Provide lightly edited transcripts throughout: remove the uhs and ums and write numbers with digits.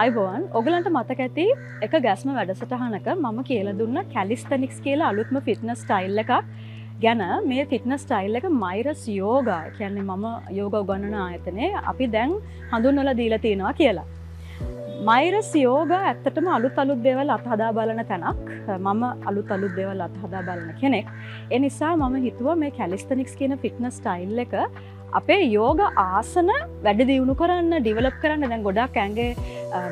අයිබෝන් ඔගලන්ට මතක ඇති එක ගැස්ම වැඩසටහනක මම කියලා දුන්න කැලිස්තනික්ස් කියලා අලුත්ම ෆිට්නස් ස්ටයිල් එකක් ගැන මේ ෆිට්නස් ස්ටයිල් එක මයිරස් යෝගා කියන්නේ මම යෝග උගන්වන ආයතනයේ අපි දැන් හඳුන්වලා දීලා තියෙනවා කියලා. මයිරස් යෝගා ඇත්තටම අලුත් දේවල් අත්හදා බලන තැනක්. මම අලුත් දේවල් අත්හදා බලන කෙනෙක්. ඒ නිසා මම හිතුවා මේ කැලිස්තනික්ස් කියන ෆිට්නස් ස්ටයිල් එක අපේ යෝග ආසන වැඩි දියුණු කරන්න ඩිවලොප් කරන්න දැන් ගොඩක් ඇඟේ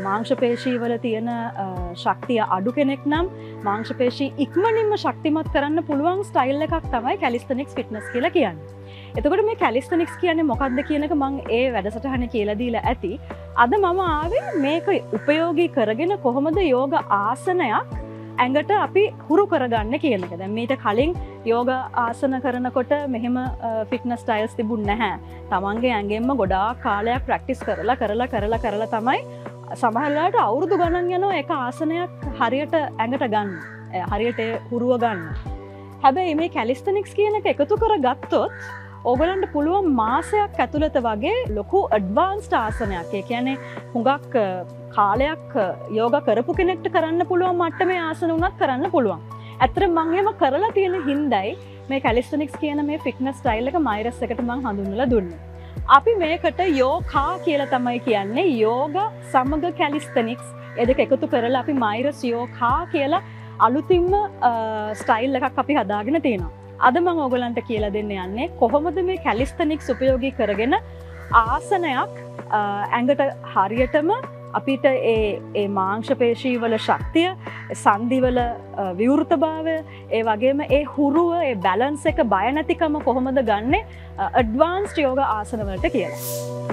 මාංශ පේශී වල තියෙන ශක්තිය අඩු කෙනෙක් නම් මාංශ පේශී ඉක්මනින්ම ශක්තිමත් කරන්න පුළුවන් ස්ටයිල් එකක් තමයි කැලිස්තනික්ස් ෆිට්නස් කියලා කියන්නේ. එතකොට මේ කැලිස්තනික්ස් කියන්නේ මොකක්ද කියන එක මම ඒ වැඩසටහනේ කියලා දීලා ඇති. අද මම ආවේ මේක උපයෝගී කරගෙන කොහොමද යෝග ආසනයක් ඇඟට අපි හුරු කරගන්න කියන එක. දැන් මීට කලින් යෝග ආසන කරනකොට මෙහෙම ෆිට්නස් ස්ටයිල්ස් තිබුණ නැහැ. තමන්ගේ ඇඟෙන්ම ගොඩාක් කාලයක් ප්‍රැක්ටිස් කරලා තමයි සමහරවිට අවුරුදු ගණන් යනවා එක ආසනයක් හරියට ඇඟට ගන්න. හරියට හුරුව ගන්න. හැබැයි මේ කැලිස්තනික්ස් කියන එක එකතු කරගත්තොත් ඕගලන්ට පුළුවන් මාසයක් ඇතුළත වගේ ලොකු ඇඩ්වාන්ස්ඩ් ආසනයක්. ඒ කියන්නේ හුඟක් කාලයක් යෝග කරපු කෙනෙක්ට කරන්න පුළුවන් මට්ටමේ ආසන උනත් කරන්න පුළුවන්. ඇත්තටම මම එහෙම කරලා තියෙන හින්දායි මේ කැලිස්තනික්ස් කියන මේ ෆිට්නස් ස්ටයිල් එක මයිරස් එකට මම හඳුන්වලා දුන්නේ. අපි මේකට යෝගා කියලා තමයි කියන්නේ. යෝග සමග කැලිස්තනික්ස් ඒ දෙක එකතු කරලා අපි මයිරස් යෝගා කියලා අලුතින්ම ස්ටයිල් එකක් අපි හදාගෙන තියෙනවා. අද මම ඕගලන්ට කියලා දෙන්න යන්නේ කොහොමද මේ කැලිස්තනික්ස් උපයෝගී කරගෙන ආසනයක් ඇඟට හරියටම අපිට ඒ මාංශ පේශී වල ශක්තිය, සන්ධිවල විවෘතභාවය, ඒ වගේම ඒ හුරුව, ඒ බැලන්ස් එක බය නැතිකම කොහොමද ගන්නෙ ඇඩ්වාන්ස්ඩ් යෝග ආසන වලට කියලා.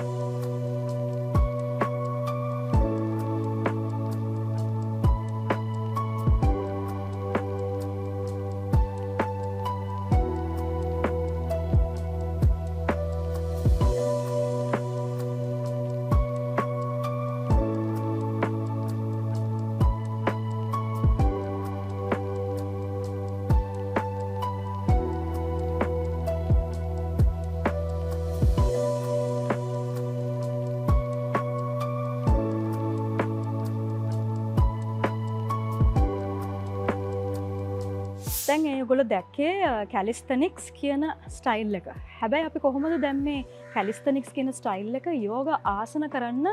දැන් ඒගොල්ලෝ දැක්කේ කැලිස්තනික්ස් කියන ස්ටයිල් එක. හැබැයි අපි කොහොමද දැන් මේ කැලිස්තනික්ස් කියන ස්ටයිල් එක යෝග ආසන කරන්න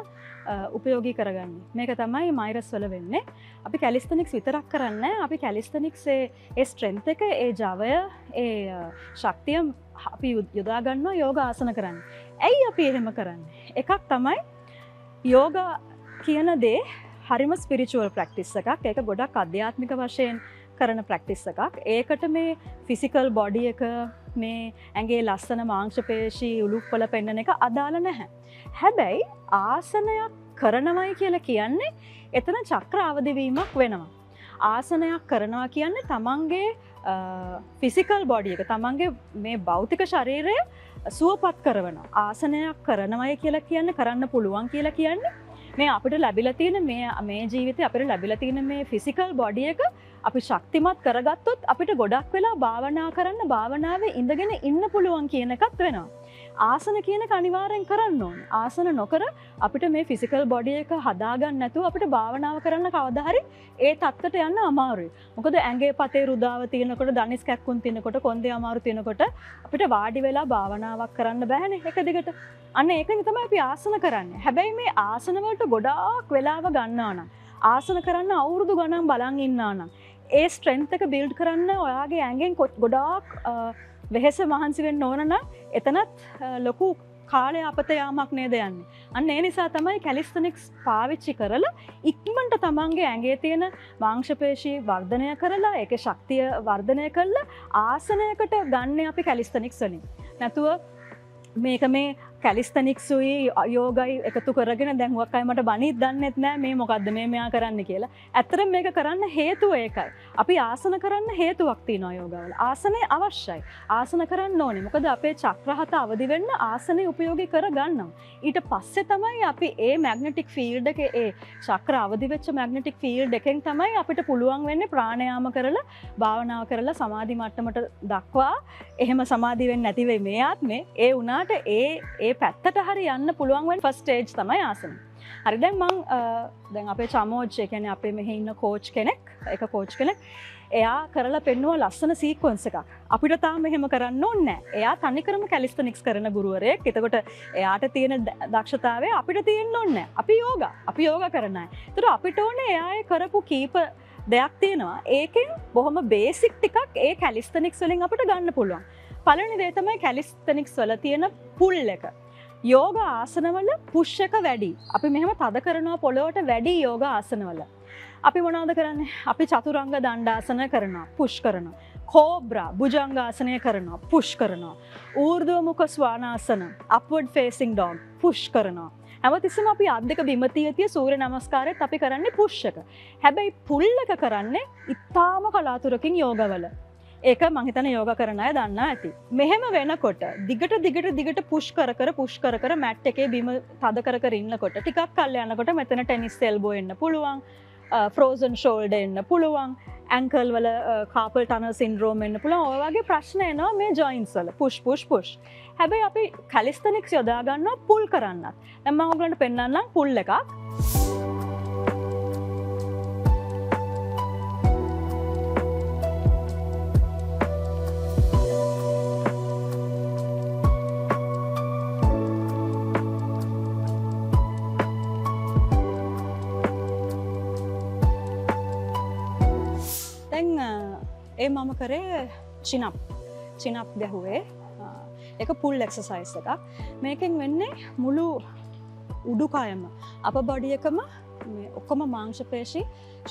උපයෝගී කරගන්නේ? මේක තමයි මයිරස් වල වෙන්නේ. අපි කැලිස්තනික්ස් විතරක් කරන්නේ නැහැ. අපි කැලිස්තනික්ස් ඒ ස්ට්‍රෙන්ත් එක, ඒ ජවය, ඒ ශක්තිය අපි යොදා ගන්නවා යෝග ආසන කරන්න. ඇයි අපි එහෙම කරන්නේ? එකක් තමයි යෝග කියන දේ හරිම ස්පිරිචුවල් ප්‍රැක්ටිස් එකක්. ඒක ගොඩක් අධ්‍යාත්මික වශයෙන් කරන ප්‍රැක්ටිස් එකක්. ඒකට මේ ෆිසිකල් බොඩි එක, මේ ඇඟේ ලස්සන මාංශ පේශී උලුප්පල පෙන්නන එක අදාළ නැහැ. හැබැයි ආසනයක් කරනවයි කියලා කියන්නේ එතන චක්‍ර අවදිවීමක් වෙනවා. ආසනයක් කරනවා කියන්නේ තමන්ගේ ෆිසිකල් බොඩි එක, තමන්ගේ මේ භෞතික ශරීරය සුවපත් කරනවා. ආසනයක් කරනවයි කියලා කියන්නේ, කරන්න පුළුවන් කියලා කියන්නේ මේ අපිට ලැබිලා තියෙන මේ ජීවිතේ අපිට ලැබිලා තියෙන මේ ෆිසිකල් බොඩි එක අපි ශක්තිමත් කරගත්තොත් අපිට ගොඩක් වෙලා භාවනා කරන්න, භාවනාවේ ඉඳගෙන ඉන්න පුළුවන් කියන එකත් වෙනවා. ආසන කියන එක අනිවාර්යෙන් කරන්න ඕනේ. ආසන නොකර අපිට මේ ෆිසිකල් බොඩි එක හදාගන්න නැතුව අපිට භාවනාව කරන්න කවදා හරි ඒ තත්ත්වයට යන්න අමාරුයි. මොකද ඇඟේ පතේ රුදාව තියෙනකොට, දණිස් කැක්කුම් තියෙනකොට, කොන්දේ අමාරු තියෙනකොට අපිට වාඩි වෙලා භාවනාවක් කරන්න බෑනේ එක දිගට. අන්න ඒකෙන් තමයි අපි ආසන කරන්නේ. හැබැයි මේ ආසන වලට ගොඩාක් වෙලාව ගන්නවා නම්, ආසන කරන්න අවුරුදු ගණන් බලන් ඉන්නවා නම්, ඒ ස්ට්‍රෙන්ත් එක බිල්ඩ් කරන්න ඔයාගේ ඇඟෙන් ගොඩාක් වෙහෙස මහන්සි වෙන්න ඕන නම් එතනත් ලොකු කාලය අපත යාමක් නේද යන්නේ. අන්න ඒ නිසා තමයි කැලිස්තනික්ස් පාවිච්චි කරලා ඉක්මනට තමන්ගේ ඇඟේ තියෙන මාංශ පේශී වර්ධනය කරලා ඒකේ ශක්තිය වර්ධනය කරලා ආසනයකට ගන්න අපි කැලිස්තනික්ස් වලින්. නැතුව මේක මේ කැලිස්තනික්සුයි යෝගයි එකතු කරගෙන දැන් හුඟක් අය මට බණිත් දන්නෙත් නෑ මේ මොකද්ද මේ මෙයා කරන්න කියලා. ඇත්තටම මේක කරන්න හේතුව ඒකයි. අපි ආසන කරන්න හේතුවක් තියෙනවා යෝගවල. ආසනේ අවශ්‍යයි. ආසන කරන්න ඕනේ. මොකද අපේ චක්‍රහත අවදි වෙන්න ආසනේ උපයෝගී කරගන්නවා. ඊට පස්සේ තමයි අපි ඒ මැග්නටික් ෆීල්ඩ් එකේ ඒ චක්‍ර අවදි වෙච්ච මැග්නටික් ෆීල්ඩ් එකෙන් තමයි අපිට පුළුවන් වෙන්නේ ප්‍රාණයාම කරලා භාවනාව කරලා සමාධි මට්ටමට දක්වා එහෙම සමාධි වෙන්නේ නැති වෙයි මේ ආත්මේ. ඒ උනාට ඒ පැත්තට හරි යන්න පුළුවන් වෙන ෆස්ට් ස්ටේජ් තමයි ආසන. හරි දැන් මං දැන් අපේ චමෝජ් ඒ කියන්නේ අපේ මෙහි ඉන්න කෝච් කෙනෙක් එක කෝච් කෙනෙක් එයා කරලා පෙන්නුවා ලස්සන සීක්වන්ස් එකක්. අපිට තාම එහෙම කරන්න ඕනේ නැහැ. එයා තනිකරම කැලිස්තනික්ස් කරන ගුරුවරයෙක්. එතකොට එයාට තියෙන දක්ෂතාවය අපිට තියෙන්න ඕනේ නැහැ. අපි යෝගා කරන අය. ඒතර අපිට ඕනේ එයා කරපු කීප දෙයක් තියෙනවා. ඒකෙන් බොහොම බේසික් ටිකක් ඒ කැලිස්තනික්ස් වලින් අපිට ගන්න පුළුවන්. පළවෙනි දේ තමයි කැලිස්තනික්ස් වල තියෙන පුල් එක. යෝගා ආසනවල පුෂ් එක වැඩි. අපි මෙහෙම තද කරනවා පොළොවට වැඩි යෝගා ආසනවල. අපි මොනවද කරන්නේ? අපි චතුරංග දණ්ඩාසන කරනවා, පුෂ් කරනවා. කෝබ්‍රා භුජංගාසනය කරනවා, පුෂ් කරනවා. ඌර්ධව මුඛ ස්වානාසන, අප්වර්ඩ් ෆේසිං ඩොග්, පුෂ් කරනවා. හැමතිස්සෙම අපි අත් දෙක බිම තියතිය සූර්ය නමස්කාරයත් අපි කරන්නේ පුෂ් එක. හැබැයි පුල් එක කරන්නේ ඉතාම කලාතුරකින් යෝගවල. ඒක මං හිතන්නේ යෝගා කරන අය දන්නා ඇති. මෙහෙම වෙනකොට දිගට පුෂ් කර මැට් එකේ බිම තද කර ඉන්නකොට ටිකක් කල් යනකොට මෙතන ටෙනිස් එල්බෝ එන්න පුළුවන්, ෆ්‍රෝසන් ෂෝල්ඩර් එන්න පුළුවන්, ඇන්කල් වල කාපල් ටනල් සින්ඩ්‍රෝම් එන්න පුළුවන්. ඔය වගේ ප්‍රශ්න එනවා මේ ජොයින්ට්ස් වල. පුෂ්. හැබැයි අපි කැලිස්තනික්ස් යොදා ගන්නවා පුල් කරන්නත්. දැන් මම ඔයගලන්ට පෙන්නන්නම් පුල් එකක්. ඒ මම කරේ චිනප් ගැහුවේ එක පුල් එක්සසයිස් එකක්. මේකෙන් වෙන්නේ මුළු උඩුකයම අප බඩි එකම ඔක්කොම මාංශ පේශි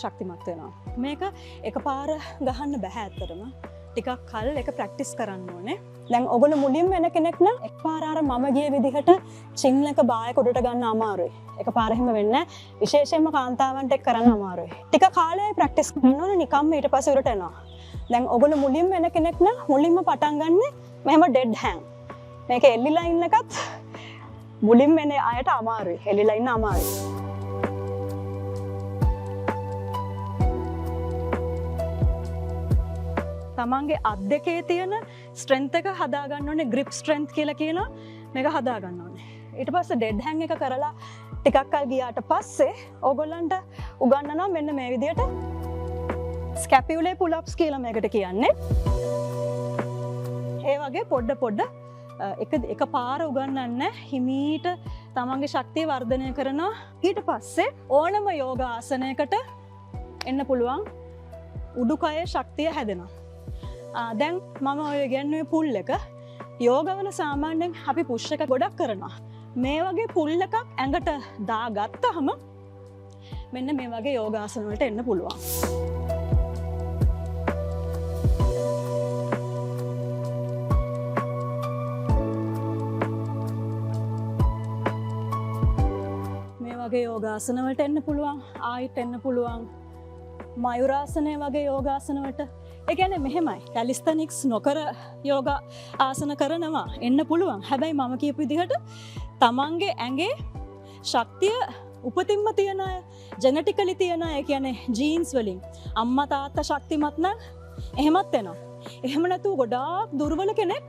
ශක්තිමත් වෙනවා. මේක එකපාර ගහන්න බෑ ඇත්තටම. ටිකක් කල් ඒක ප්‍රැක්ටිස් කරන්න ඕනේ. දැන් ඔයගොල්ලෝ මුලින්ම එන කෙනෙක් නම් එකපාර අර මම ගිය විදිහට චින් එක බායක උඩට ගන්න අමාරුයි. එකපාර එහෙම වෙන්නේ නැහැ. විශේෂයෙන්ම කාන්තාවන්ට ඒක කරන්න අමාරුයි. ටික කාලයක් ප්‍රැක්ටිස් කරන්න ඕනේ නිකම්ම ඊට පස්සේ උඩට එනවා. දැන් ඔයගොල්ලෝ මුලින්ම එන කෙනෙක් නම් මුලින්ම පටන් ගන්න මෙහෙම ඩෙඩ් හෑන්ඩ්. මේක එල්ලිලා ඉන්න එකත් මුලින්ම එන අයට අමාරුයි. එල්ලිලා ඉන්න අමාරුයි. තමන්ගේ අත් දෙකේ තියෙන ස්ට්‍රෙන්ත් එක හදා ගන්න ඕනේ. ග්‍රිප් ස්ට්‍රෙන්ත් කියලා කියනවා. මේක හදා ගන්න ඕනේ. ඊට පස්සේ ඩෙඩ් හෑන්ඩ් එක කරලා ටිකක් කල් ගියාට පස්සේ ඕගොල්ලන්ට උගන්වනවා මෙන්න මේ විදියට ස්කැපියුලේ පුල් අප්ස් කියලා මේකට කියන්නේ. ඒ වගේ පොඩ එක පාර උගන්වන්න හිමීට තමන්ගේ ශක්තිය වර්ධනය කරනවා. ඊට පස්සේ ඕනම යෝගා ආසනයකට එන්න පුළුවන් උඩුකයේ ශක්තිය හැදෙනවා. දැන් මම ඔය ඉගෙනුවේ පුල් එක. යෝගවල සාමාන්‍යයෙන් අපි පුෂ් එක ගොඩක් කරනවා. මේ වගේ පුල් එකක් ඇඟට දාගත්තහම මෙන්න මේ වගේ යෝගාසන වලට එන්න පුළුවන්. මේ වගේ යෝගාසන වලට එන්න පුළුවන්. ආයෙත් එන්න පුළුවන් මයුරාසනය වගේ යෝගාසන වලට. ඒ කියන්නේ මෙහෙමයි. කැලිස්තනික්ස් නොකර යෝගා ආසන කරනවා එන්න පුළුවන්. හැබැයි මම කියපු විදිහට තමන්ගේ ඇඟේ ශක්තිය උපතින්ම තියන අය, ජෙනටිකලි තියන අය, කියන්නේ ජීන්ස් වලින් අම්මා තාත්තා ශක්තිමත් නම් එහෙමත් වෙනවා. එහෙම නැතුව ගොඩාක් දුර්වල කෙනෙක්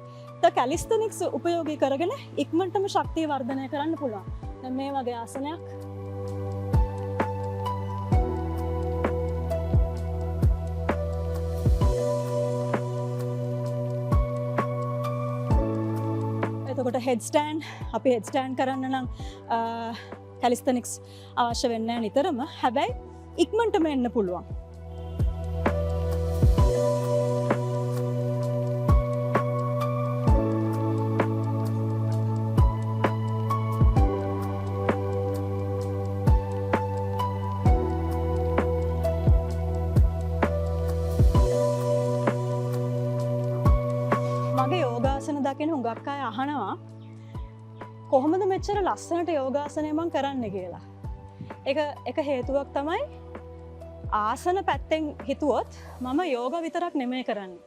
කැලිස්තනික්ස් උපයෝගී කරගෙන ඉක්මනටම ශක්තිය වර්ධනය කරන්න පුළුවන්. දැන් මේ වගේ ආසනයක් එතකොට හෙඩ් ස්ටෑන්ඩ් අපි හෙඩ් ස්ටෑන්ඩ් කරන්න නම් කැලිස්තනික්ස් අවශ්‍ය වෙන්නේ නැහැ නිතරම. හැබැයි ඉක්මනටම එන්න පුළුවන්. මගේ යෝගාසන දකින හුඟක් අය අහනවා කොහොමද මෙච්චර ලස්සනට යෝගාසනය මං කරන්න කියලා. එක හේතුවක් තමයි ආසන පැත්තෙන් හිතුවොත් මම යෝග විතරක් නෙමෙයි කරන්නේ.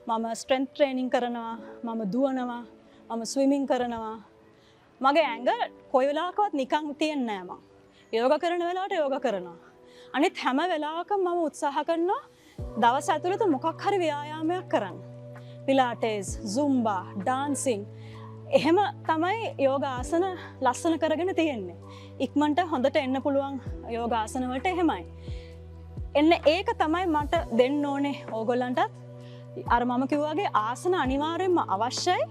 මම ස්ට්‍රෙන්ත් ට්‍රේනින් කරනවා, මම දුවනවා, මම ස්විමින් කරනවා. මගේ ඇඟ කොයි වෙලාවකවත් නිකන් තියන්නේ නැහැ මං. යෝග කරන වෙලාවට යෝග කරනවා. අනිත් හැම වෙලාවකම මම උත්සාහ කරනවා දවස් ඇතුළත මොකක් හරි ව්‍යායාමයක් කරන්න. පිලාටෙස්, සුම්බා, ඩාන්සින්, එහෙම තමයි යෝගාසන ලස්සන කරගෙන තියෙන්නේ. ඉක්මනට හොඳට එන්න පුළුවන් යෝගාසන වලට එහෙමයි. එන්න ඒක තමයි මට දෙන්න ඕනේ ඕගොල්ලන්ටත්. අර මම කිව්වාගේ ආසන අනිවාර්යෙන්ම අවශ්‍යයි.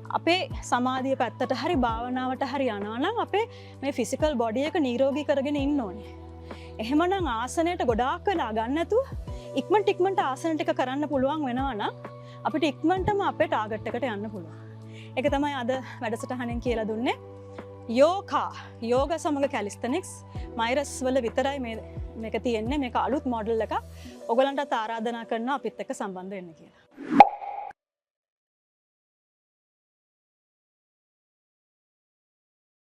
අපේ සමාධිය පැත්තට හරි භාවනාවට හරි යනවා නම් අපේ මේ ෆිසිකල් බොඩි එක නිරෝගී කරගෙන ඉන්න ඕනේ. එහෙමනම් ආසනයට ගොඩාක් වෙලා ගන්න නැතුව ඉක්මනට ආසන ටික කරන්න පුළුවන් වෙනවා නම් අපිට ඉක්මනටම අපේ ටාගට් එකට යන්න පුළුවන්. ඒක තමයි අද වැඩසටහනෙන් කියලා දුන්නේ. යෝග සමග කැලිස්තනික්ස් මයිරස් වල විතරයි මේක තියෙන්නේ. මේක අලුත් මොඩල් එකක්. ඔයගලන්ටත් ආරාධනා කරනවා අපිත් එක්ක සම්බන්ධ වෙන්න කියලා.